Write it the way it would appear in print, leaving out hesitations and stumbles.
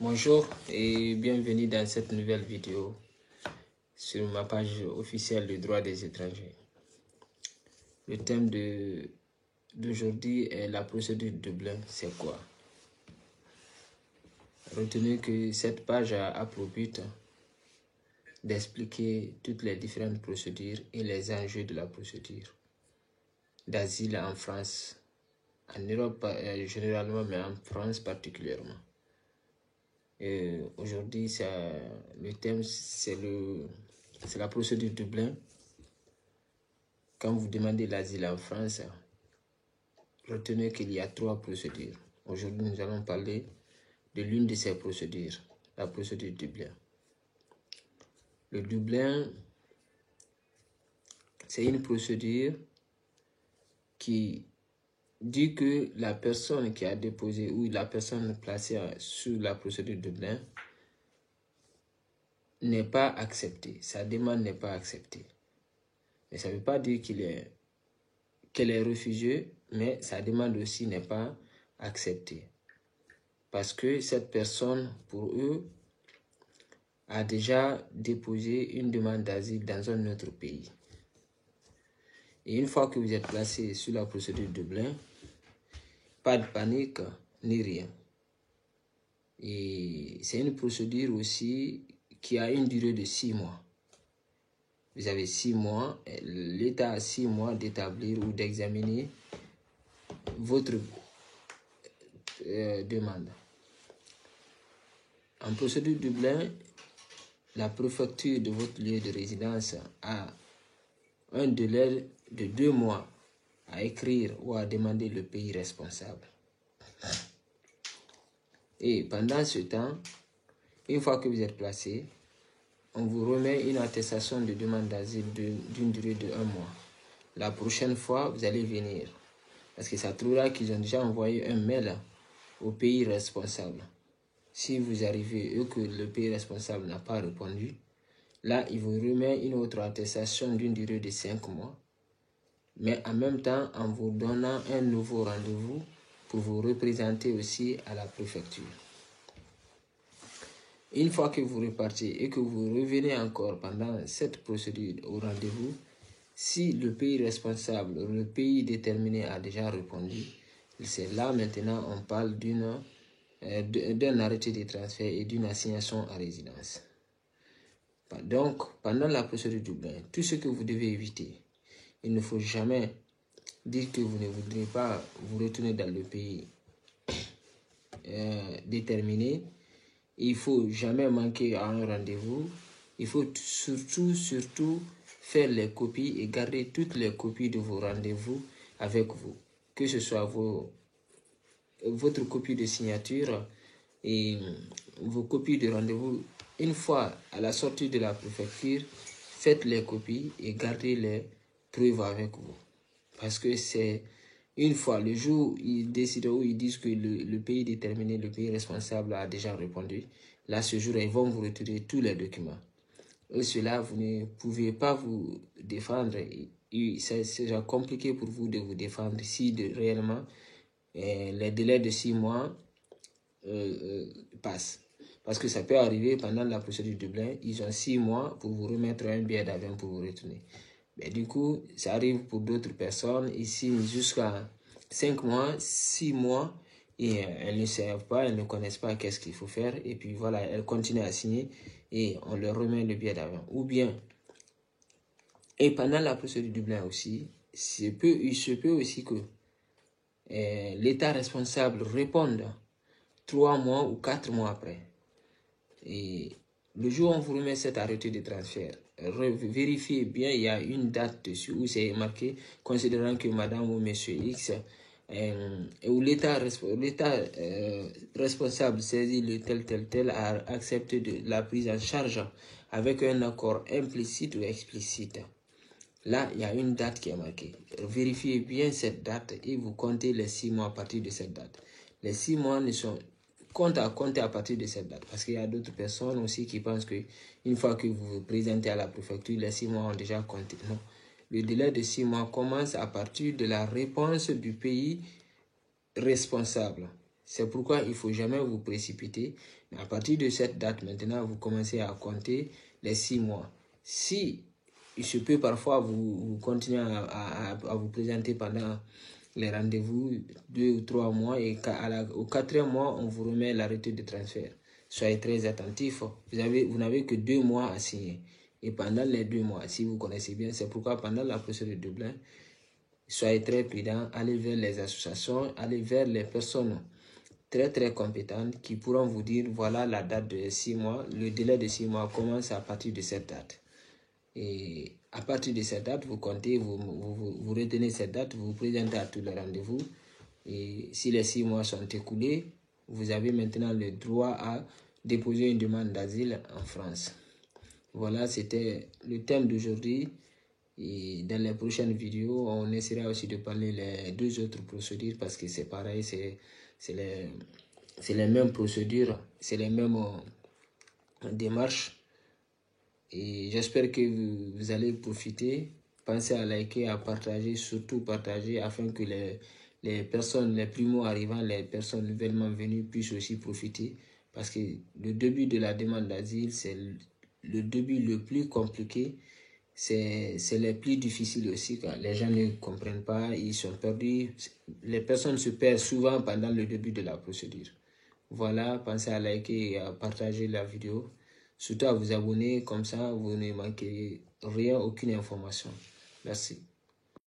Bonjour et bienvenue dans cette nouvelle vidéo sur ma page officielle de droit des étrangers. Le thème d'aujourd'hui est la procédure de Dublin, c'est quoi? Retenez que cette page a pour but d'expliquer toutes les différentes procédures et les enjeux de la procédure d'asile en France, en Europe généralement, mais en France particulièrement. Aujourd'hui, le thème, c'est la procédure Dublin. Quand vous demandez l'asile en France, retenez qu'il y a 3 procédures. Aujourd'hui, nous allons parler de l'une de ces procédures, la procédure Dublin. Le Dublin, c'est une procédure qui dit que la personne qui a déposé ou la personne placée sous la procédure Dublin n'est pas acceptée. Sa demande n'est pas acceptée. Mais ça ne veut pas dire qu'elle est refusée, mais sa demande aussi n'est pas acceptée. Parce que cette personne, pour eux, a déjà déposé une demande d'asile dans un autre pays. Et une fois que vous êtes placé sur la procédure de Dublin, pas de panique ni rien. Et c'est une procédure aussi qui a une durée de 6 mois. Vous avez 6 mois, l'État a 6 mois d'établir ou d'examiner votre demande. En procédure Dublin, la préfecture de votre lieu de résidence a un délai de 2 mois à écrire ou à demander le pays responsable. Et pendant ce temps, une fois que vous êtes placé, on vous remet une attestation de demande d'asile d'une durée de 1 mois. La prochaine fois, vous allez venir. Parce que ça trouvera qu'ils ont déjà envoyé un mail au pays responsable. Si vous arrivez et que le pays responsable n'a pas répondu, là, il vous remet une autre attestation d'une durée de 5 mois. Mais en même temps, en vous donnant un nouveau rendez-vous pour vous représenter aussi à la préfecture. Une fois que vous repartez et que vous revenez encore pendant cette procédure au rendez-vous, si le pays responsable, le pays déterminé a déjà répondu, c'est là maintenant on parle d'un arrêté de transfert et d'une assignation à résidence. Donc, pendant la procédure Dublin, tout ce que vous devez éviter, il ne faut jamais dire que vous ne voudrez pas vous retourner dans le pays déterminé. Il ne faut jamais manquer à un rendez-vous. Il faut surtout faire les copies et garder toutes les copies de vos rendez-vous avec vous. Que ce soit votre copie de signature et vos copies de rendez-vous. Une fois à la sortie de la préfecture, faites les copies et gardez les preuves avec vous. Parce que c'est une fois, le jour où ils décident ou ils disent que le pays déterminé, le pays responsable a déjà répondu, là, ce jour, ils vont vous retirer tous les documents. Et cela, vous ne pouvez pas vous défendre. C'est déjà compliqué pour vous de vous défendre si réellement les délais de 6 mois passent. Parce que ça peut arriver pendant la procédure de Dublin, ils ont 6 mois pour vous remettre un billet d'avion pour vous retourner. Mais du coup, ça arrive pour d'autres personnes ici jusqu'à 5 mois, 6 mois, et elles ne savent pas, elles ne connaissent pas qu'est-ce qu'il faut faire, et puis voilà, elles continuent à signer et on leur remet le billet d'avion. Ou bien, et pendant la procédure du Dublin aussi, il se peut aussi que l'État responsable réponde 3 mois ou 4 mois après. Et le jour où on vous remet cet arrêté de transfert, vérifiez bien, il y a une date dessus où c'est marqué, considérant que madame ou monsieur X, où l'État responsable saisi le tel a accepté de la prise en charge avec un accord implicite ou explicite. Là, il y a une date qui est marquée. Vérifiez bien cette date et vous comptez les 6 mois à partir de cette date. Les 6 mois ne sont compte à compter à partir de cette date. Parce qu'il y a d'autres personnes aussi qui pensent qu'une fois que vous vous présentez à la préfecture, les 6 mois ont déjà compté. Non. Le délai de 6 mois commence à partir de la réponse du pays responsable. C'est pourquoi il ne faut jamais vous précipiter. Mais à partir de cette date, maintenant, vous commencez à compter les 6 mois. Si il se peut parfois vous continuez à vous présenter pendant les rendez-vous 2 ou 3 mois et au 4e mois, on vous remet l'arrêté de transfert. Soyez très attentifs. Vous n'avez que 2 mois à signer. Et pendant les 2 mois, si vous connaissez bien, c'est pourquoi pendant la procédure de Dublin, soyez très prudents, allez vers les associations, allez vers les personnes très compétentes qui pourront vous dire voilà la date de 6 mois, le délai de 6 mois commence à partir de cette date. Et à partir de cette date, vous comptez, vous retenez cette date, vous vous présentez à tous les rendez-vous. Et si les 6 mois sont écoulés, vous avez maintenant le droit à déposer une demande d'asile en France. Voilà, c'était le thème d'aujourd'hui. Et dans les prochaines vidéos, on essaiera aussi de parler les 2 autres procédures parce que c'est pareil, c'est les mêmes procédures, c'est les mêmes démarches. Et j'espère que vous allez profiter. Pensez à liker, à partager, surtout partager afin que les personnes, les primo-arrivants, les personnes nouvellement venues puissent aussi profiter. Parce que le début de la demande d'asile, c'est le début le plus compliqué. C'est le plus difficile aussi quand les gens ne comprennent pas, ils sont perdus. Les personnes se perdent souvent pendant le début de la procédure. Voilà, pensez à liker et à partager la vidéo. Surtout à vous abonner, comme ça vous ne manquez rien, aucune information. Merci.